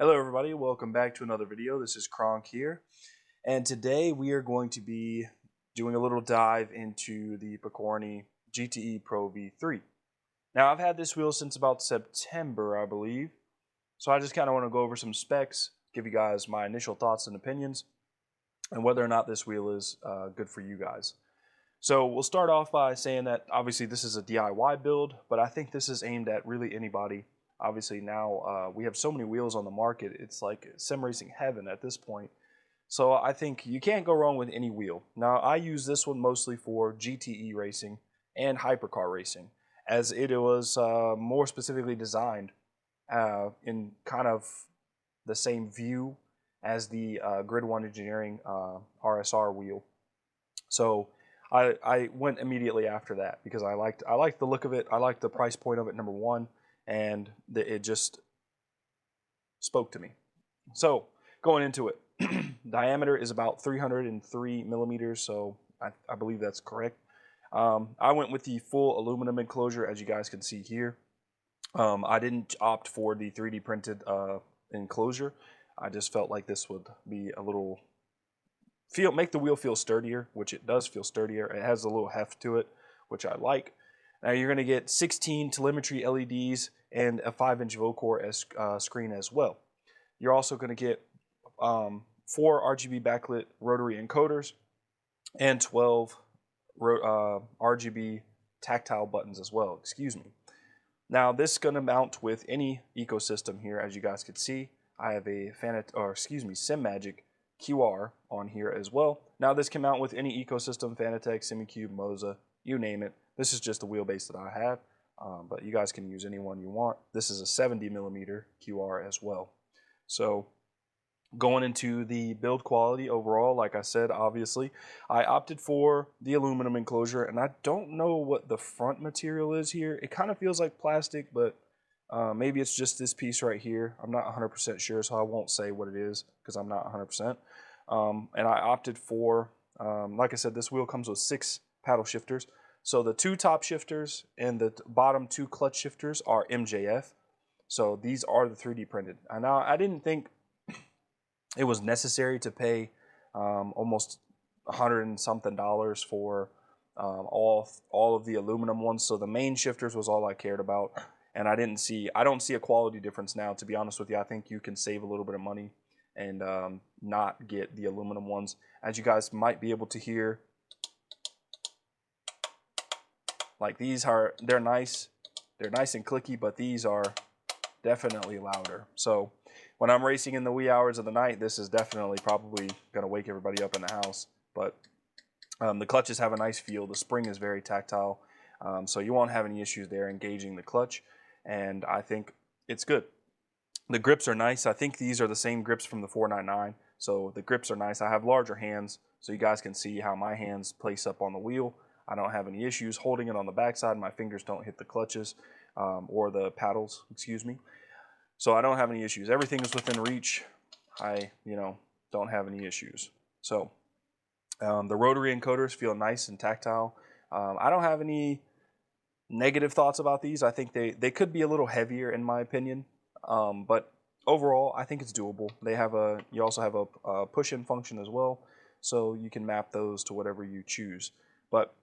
Hello everybody, welcome back to another video. This is Kronk here, and today we are going to be doing a little dive into the Picorni GTE Pro V3. Now I've had this wheel since about September, I believe, so I just kind of want to go over some specs, give you guys my initial thoughts and opinions, and whether or not this wheel is good for you guys. So we'll start off by saying that obviously this is a DIY build, but I think this is aimed at really anybody. Obviously now we have so many wheels on the market, it's like sim racing heaven at this point. So I think you can't go wrong with any wheel. Now I use this one mostly for GTE racing and hypercar racing, as it was more specifically designed in kind of the same view as the Grid 1 Engineering RSR wheel. So I went immediately after that because I liked the look of it. I liked the price point of it, number one, and it just spoke to me. So going into it, diameter is about 303 millimeters, so I believe that's correct. I went with the full aluminum enclosure, as you guys can see here. I didn't opt for the 3D printed enclosure. I just felt like this would be a little make the wheel feel sturdier, which it does feel sturdier. It has a little heft to it, which I like. Now you're going to get 16 telemetry LEDs and a 5-inch Vocore screen as well. You're also going to get 4 RGB backlit rotary encoders and 12 RGB tactile buttons as well. Excuse me. Now this is going to mount with any ecosystem here, as you guys can see. I have a SimMagic QR on here as well. Now this can mount with any ecosystem, Fanatec, SemiCube, Moza, you name it. This is just the wheelbase that I have, but you guys can use any one you want. This is a 70 millimeter QR as well. So going into the build quality overall, like I said, obviously, I opted for the aluminum enclosure, and I don't know what the front material is here. It kind of feels like plastic, but maybe it's just this piece right here. I'm not 100% sure, so I won't say what it is because I'm not 100%. And I opted for, like I said, this wheel comes with 6 paddle shifters. So the 2 top shifters and the bottom 2 clutch shifters are MJF. So these are the 3D printed. And now I didn't think it was necessary to pay almost $100 and something for all of the aluminum ones. So the main shifters was all I cared about. And I don't see a quality difference now, to be honest with you. I think you can save a little bit of money and not get the aluminum ones. As you guys might be able to hear, like they're nice and clicky, but these are definitely louder. So when I'm racing in the wee hours of the night, this is definitely probably going to wake everybody up in the house. But the clutches have a nice feel. The spring is very tactile, so you won't have any issues there engaging the clutch. And I think it's good. The grips are nice. I think these are the same grips from the 499, so the grips are nice. I have larger hands, so you guys can see how my hands place up on the wheel. I don't have any issues holding it on the backside. My fingers don't hit the clutches or the paddles, excuse me. So I don't have any issues. Everything is within reach. I, don't have any issues. So the rotary encoders feel nice and tactile. I don't have any negative thoughts about these. I think they could be a little heavier in my opinion, but overall I think it's doable. You also have a push-in function as well, so you can map those to whatever you choose. But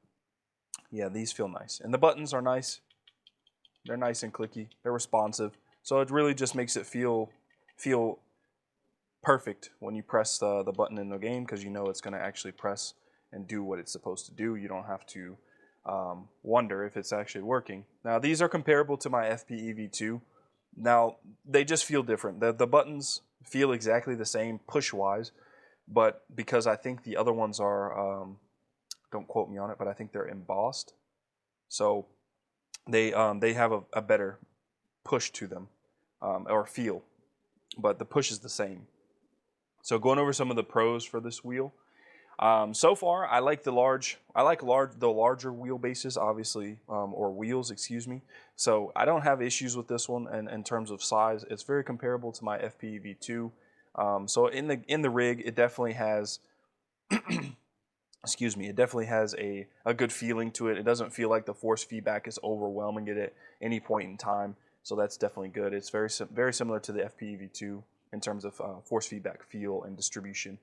yeah, these feel nice, and the buttons are nice. They're nice and clicky. They're responsive, so it really just makes it feel perfect when you press the button in the game, because you know it's going to actually press and do what it's supposed to do. You don't have to wonder if it's actually working. Now these are comparable to my FPE V2. Now they just feel different. The buttons feel exactly the same push-wise, but because I think the other ones are, don't quote me on it, but I think they're embossed. So they have a better push to them, or feel, but the push is the same. So going over some of the pros for this wheel. So far, I like the larger wheelbases, obviously, or wheels, excuse me. So I don't have issues with this one in terms of size. It's very comparable to my FPE V2. So in the rig, it definitely has, excuse me, it definitely has a good feeling to it. It doesn't feel like the force feedback is overwhelming it at any point in time. So that's definitely good. It's very similar to the FPE V2. in terms of force feedback feel and distribution.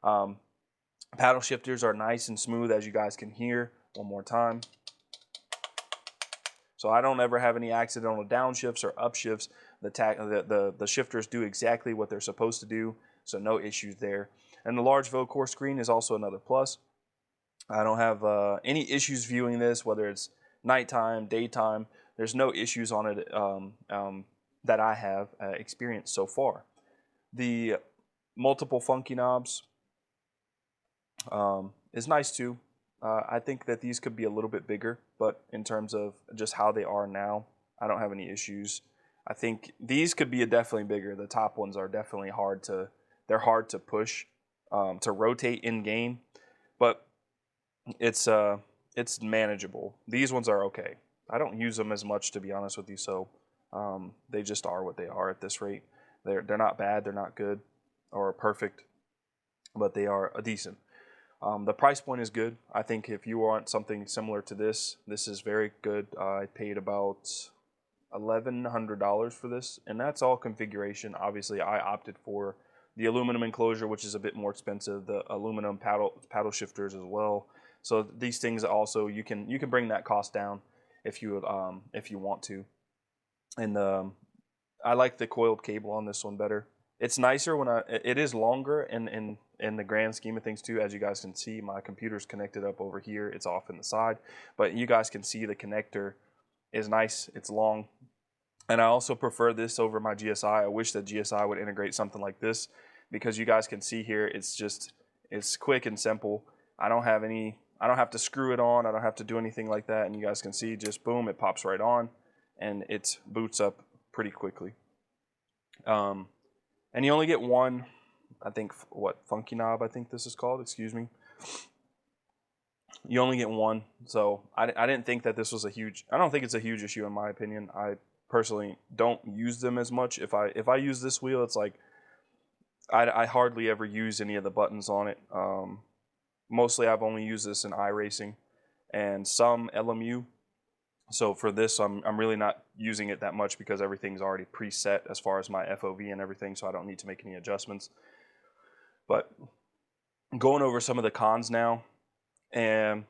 Paddle shifters are nice and smooth, as you guys can hear. One more time. So I don't ever have any accidental downshifts or upshifts. The shifters do exactly what they're supposed to do, so no issues there. And the large VoCore screen is also another plus. I don't have any issues viewing this, whether it's nighttime, daytime. There's no issues on it that I have experienced so far. The multiple funky knobs is nice too. I think that these could be a little bit bigger, but in terms of just how they are now, I don't have any issues. I think these could be definitely bigger. The top ones are definitely hard to push, to rotate in game, but it's manageable. These ones are okay. I don't use them as much, to be honest with you, so they just are what they are at this rate. They're not bad, they're not good or perfect, but they are decent. The price point is good. I think if you want something similar to this, this is very good. I paid about $1,100 for this, and that's all configuration. Obviously, I opted for the aluminum enclosure, which is a bit more expensive, the aluminum paddle shifters as well. So these things also, you can bring that cost down if you want to. And I like the coiled cable on this one better. It's nicer when it is longer in the grand scheme of things too. As you guys can see, my computer's connected up over here. It's off in the side, but you guys can see the connector is nice. It's long, and I also prefer this over my GSI. I wish that GSI would integrate something like this, because you guys can see here, it's quick and simple. I don't have to screw it on. I don't have to do anything like that, and you guys can see, just boom, it pops right on, and it boots up pretty quickly. And you only get one, I think, funky knob, I think this is called, excuse me. You only get one, so I didn't think that this was I don't think it's a huge issue in my opinion. I personally don't use them as much. If I use this wheel, it's like, I hardly ever use any of the buttons on it. Mostly I've only used this in iRacing and some LMU. So for this, I'm really not using it that much because everything's already preset as far as my FOV and everything, so I don't need to make any adjustments. But going over some of the cons now, and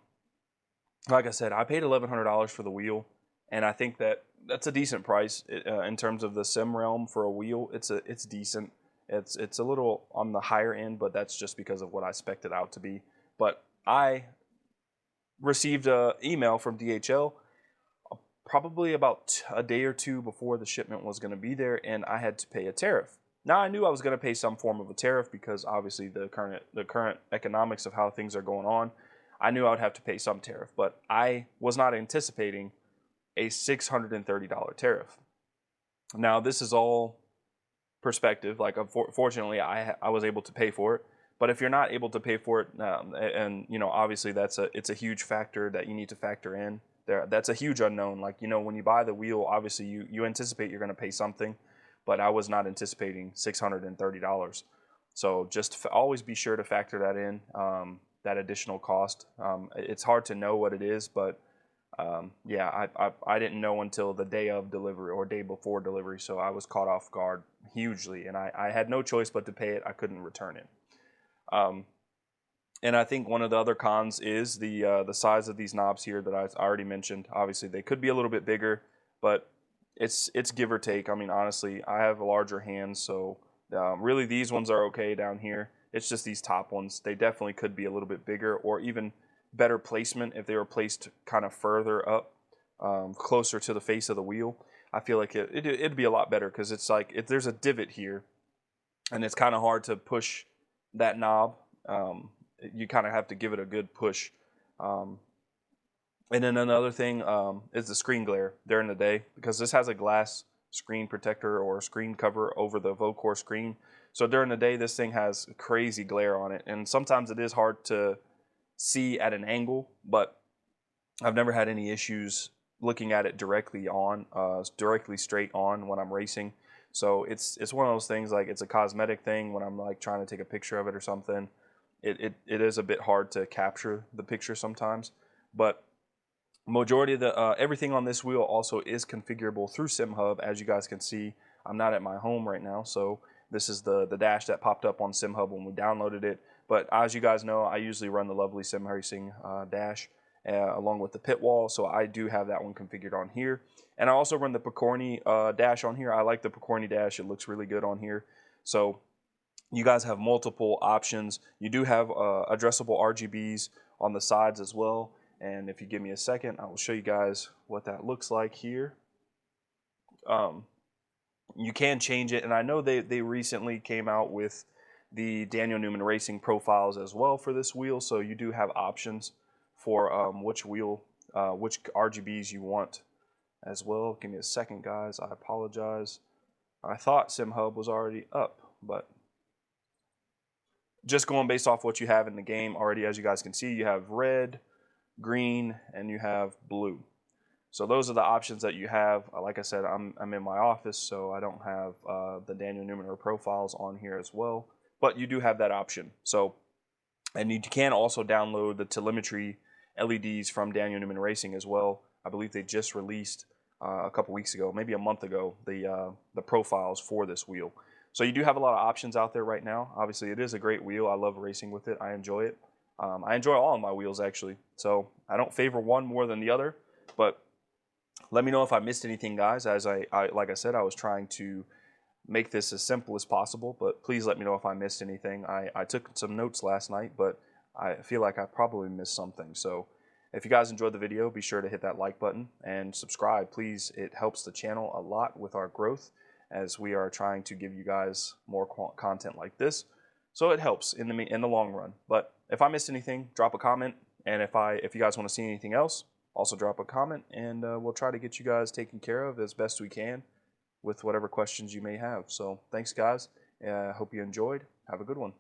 like I said, I paid $1,100 for the wheel, and I think that that's a decent price in terms of the sim realm for a wheel. It's decent. It's a little on the higher end, but that's just because of what I spec'd it out to be. But I received an email from DHL probably about a day or two before the shipment was going to be there, and I had to pay a tariff. Now, I knew I was going to pay some form of a tariff because obviously the current economics of how things are going on, I knew I would have to pay some tariff, but I was not anticipating a $630 tariff. Now, this is all perspective. Like, fortunately, I was able to pay for it, but if you're not able to pay for it, and you know, obviously it's a huge factor that you need to factor in. That's a huge unknown. Like, you know, when you buy the wheel, obviously you anticipate you're going to pay something, but I was not anticipating $630. So just always be sure to factor that in, that additional cost. It's hard to know what it is, but yeah, I didn't know until the day of delivery or day before delivery, so I was caught off guard hugely, and I had no choice but to pay it. I couldn't return it. And I think one of the other cons is the size of these knobs here that I already mentioned. Obviously, they could be a little bit bigger, but it's give or take. I mean, honestly, I have larger hands, so really these ones are okay down here. It's just these top ones. They definitely could be a little bit bigger or even better placement if they were placed kind of further up, closer to the face of the wheel. I feel like it'd be a lot better because it's like if there's a divot here, and it's kind of hard to push that knob. You kind of have to give it a good push. And then another thing is the screen glare during the day, because this has a glass screen protector or screen cover over the VoCore screen. So during the day, this thing has crazy glare on it, and sometimes it is hard to see at an angle, but I've never had any issues looking at it directly straight on when I'm racing. So it's one of those things, like it's a cosmetic thing when I'm like trying to take a picture of it or something. It is a bit hard to capture the picture sometimes, but majority of the everything on this wheel also is configurable through SimHub. As you guys can see, I'm not at my home right now, so this is the dash that popped up on SimHub when we downloaded it. But as you guys know, I usually run the lovely sim racing dash along with the pit wall, so I do have that one configured on here. And I also run the Picorni dash on here. I like the Picorni dash; it looks really good on here. So you guys have multiple options. You do have addressable RGBs on the sides as well. And if you give me a second, I will show you guys what that looks like here. You can change it, and I know they recently came out with the Daniel Newman Racing profiles as well for this wheel, so you do have options for which RGBs you want as well. Give me a second, guys. I apologize. I thought SimHub was already up, but just going based off what you have in the game already, as you guys can see, you have red, green, and you have blue. So those are the options that you have. Like I said, I'm in my office, so I don't have the Daniel Newman profiles on here as well. But you do have that option. So, and you can also download the telemetry LEDs from Daniel Newman Racing as well. I believe they just released a couple weeks ago, maybe a month ago, the profiles for this wheel. So you do have a lot of options out there right now. Obviously, it is a great wheel. I love racing with it. I enjoy it. I enjoy all of my wheels, actually. So I don't favor one more than the other, but let me know if I missed anything, guys. As like I said, I was trying to make this as simple as possible, but please let me know if I missed anything. I took some notes last night, but I feel like I probably missed something. So if you guys enjoyed the video, be sure to hit that like button and subscribe, please. It helps the channel a lot with our growth, as we are trying to give you guys more content like this. So it helps in the long run. But if I missed anything, drop a comment, and if you guys want to see anything else, also drop a comment, and we'll try to get you guys taken care of as best we can with whatever questions you may have. So thanks, guys. Hope you enjoyed. Have a good one.